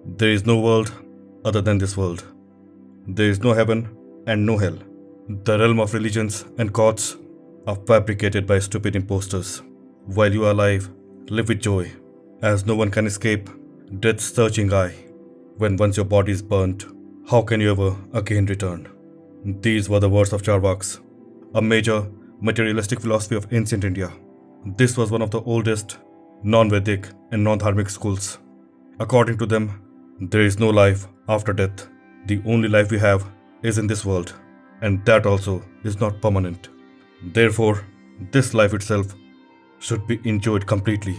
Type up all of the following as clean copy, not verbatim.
There is no world other than this world. There is no heaven and no hell. The realm of religions and gods are fabricated by stupid imposters. While you are alive, live with joy, as no one can escape death's searching eye. When once your body is burnt, how can you ever again return? These were the words of Charvakas, a major materialistic philosophy of ancient India. This was one of the oldest non-Vedic and non-Dharmic schools. According to them, there is no life after death. The only life we have is in this world, and that also is not permanent. Therefore, this life itself should be enjoyed completely.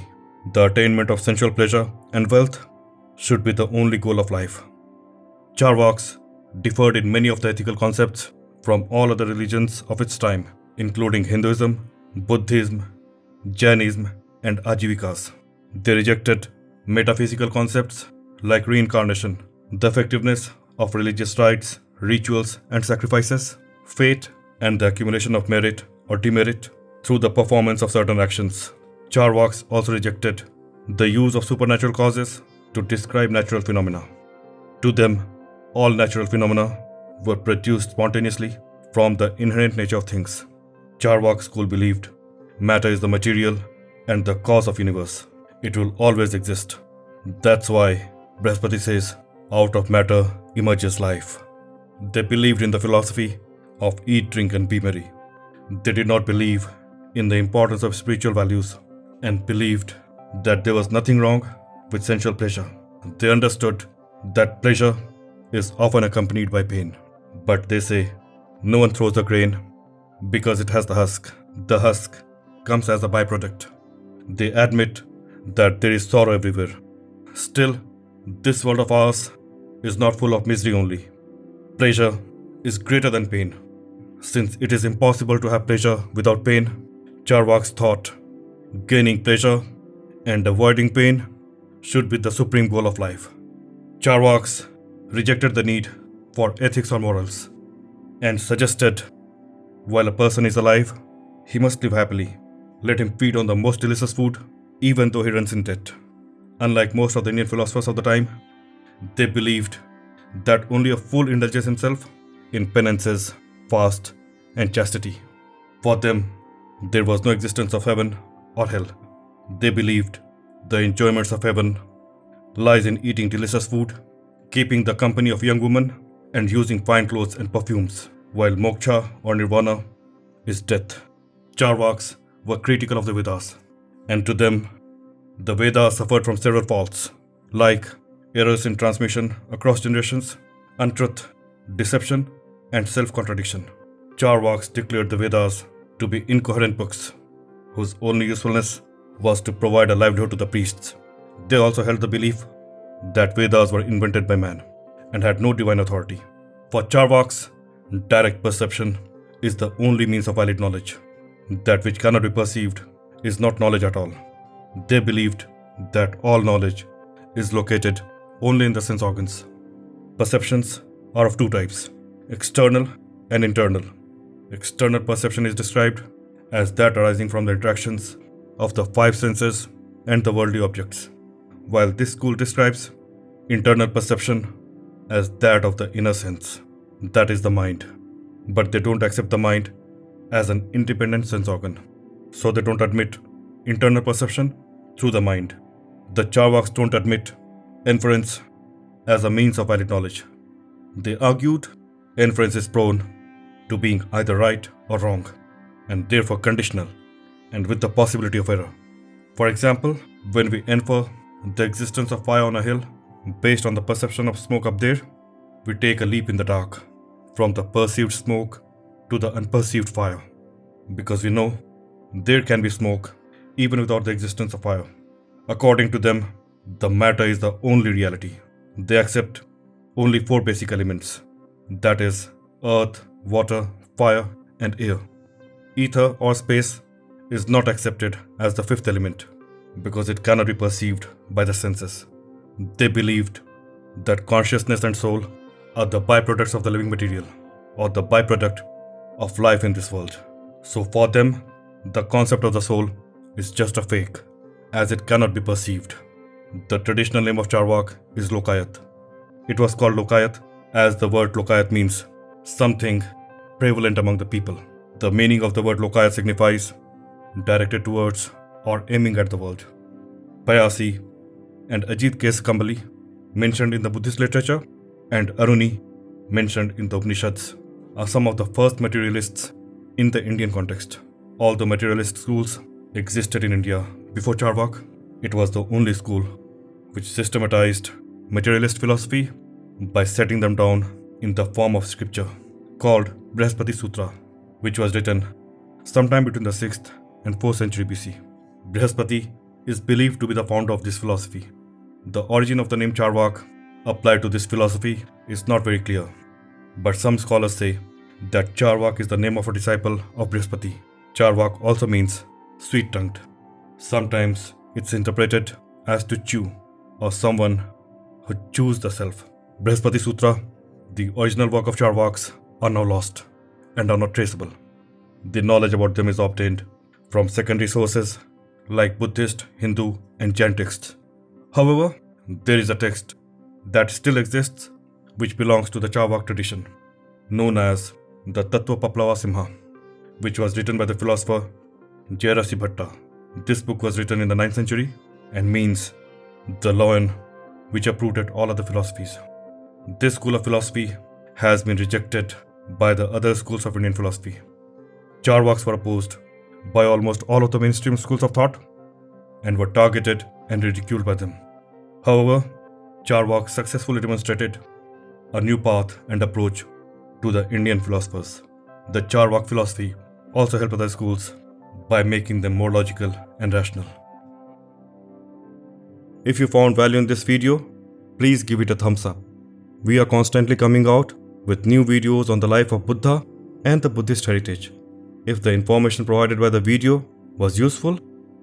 The attainment of sensual pleasure and wealth should be the only goal of life. Charvakas differed in many of the ethical concepts from all other religions of its time, including Hinduism, Buddhism, Jainism, and Ajivikas. They rejected metaphysical concepts like reincarnation, the effectiveness of religious rites, rituals, and sacrifices, fate, and the accumulation of merit or demerit through the performance of certain actions. Charvakas also rejected the use of supernatural causes to describe natural phenomena. To them, all natural phenomena were produced spontaneously from the inherent nature of things. Charvaka school believed matter is the material and the cause of universe. It will always exist. That's why Brihaspati says, out of matter emerges life. They believed in the philosophy of eat, drink, and be merry. They did not believe in the importance of spiritual values and believed that there was nothing wrong with sensual pleasure. They understood that pleasure is often accompanied by pain. But they say, no one throws a grain because it has the husk. The husk comes as a byproduct. They admit that there is sorrow everywhere. Still, this world of ours is not full of misery only. Pleasure is greater than pain. Since it is impossible to have pleasure without pain, Charvakas thought gaining pleasure and avoiding pain should be the supreme goal of life. Charvakas rejected the need for ethics or morals and suggested while a person is alive, he must live happily. Let him feed on the most delicious food, even though he runs in debt. Unlike most of the Indian philosophers of the time, they believed that only a fool indulges himself in penances, fast, and chastity. For them, there was no existence of heaven or hell. They believed the enjoyments of heaven lies in eating delicious food, keeping the company of young women, and using fine clothes and perfumes, while moksha or nirvana is death. Charvakas were critical of the Vedas, and to them, the Vedas suffered from several faults, like errors in transmission across generations, untruth, deception, and self-contradiction. Charvakas declared the Vedas to be incoherent books, whose only usefulness was to provide a livelihood to the priests. They also held the belief that Vedas were invented by man and had no divine authority. For Charvakas, direct perception is the only means of valid knowledge. That which cannot be perceived is not knowledge at all. They believed that all knowledge is located only in the sense organs. Perceptions are of two types, external and internal. External perception is described as that arising from the interactions of the five senses and the worldly objects, while this school describes internal perception as that of the inner sense, that is the mind. But they don't accept the mind as an independent sense organ, so they don't admit internal perception through the mind. The Charvakas don't admit inference as a means of valid knowledge. They argued inference is prone to being either right or wrong, and therefore conditional, and with the possibility of error. For example, when we infer the existence of fire on a hill based on the perception of smoke up there, we take a leap in the dark from the perceived smoke to the unperceived fire, because we know there can be smoke even without the existence of fire. According to them, the matter is the only reality. They accept only four basic elements, that is, earth, water, fire, and air. Ether or space is not accepted as the fifth element because it cannot be perceived by the senses. They believed that consciousness and soul are the byproducts of the living material, or the byproduct of life in this world. So for them, the concept of the soul is just a fake, as it cannot be perceived. The traditional name of Charvak is Lokayat. It was called Lokayat as the word Lokayat means something prevalent among the people. The meaning of the word Lokayat signifies directed towards or aiming at the world. Payasi and Ajit Kes Kambali, mentioned in the Buddhist literature, and Aruni, mentioned in the Upanishads, are some of the first materialists in the Indian context. Although materialist schools existed in India before Charvak, it was the only school which systematized materialist philosophy by setting them down in the form of scripture called Brihaspati Sutra, which was written sometime between the 6th and 4th century BC. Brihaspati is believed to be the founder of this philosophy. The origin of the name Charvak applied to this philosophy is not very clear, but some scholars say that Charvak is the name of a disciple of Brihaspati. Charvak also means sweet-tongued. Sometimes it's interpreted as to chew, or someone who chews the self. Brihaspati Sutra, the original work of Charvaks, are now lost and are not traceable. The knowledge about them is obtained from secondary sources like Buddhist, Hindu, and Jain texts. However, there is a text that still exists which belongs to the Charvak tradition, known as the Tattva Paplava Simha, which was written by the philosopher Jairasi Bhatta. This book was written in the 9th century and means the lion which uprooted all other philosophies. This school of philosophy has been rejected by the other schools of Indian philosophy. Charvaks were opposed by almost all of the mainstream schools of thought and were targeted and ridiculed by them. However, Charvaks successfully demonstrated a new path and approach to the Indian philosophers. The Charvak philosophy also helped other schools by making them more logical and rational. If you found value in this video, please give it a thumbs up. We are constantly coming out with new videos on the life of Buddha and the Buddhist heritage. If the information provided by the video was useful,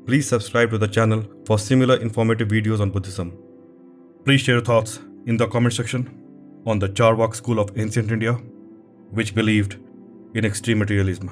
please subscribe to the channel for similar informative videos on Buddhism. Please share your thoughts in the comment section on the Charvak school of ancient India, which believed in extreme materialism.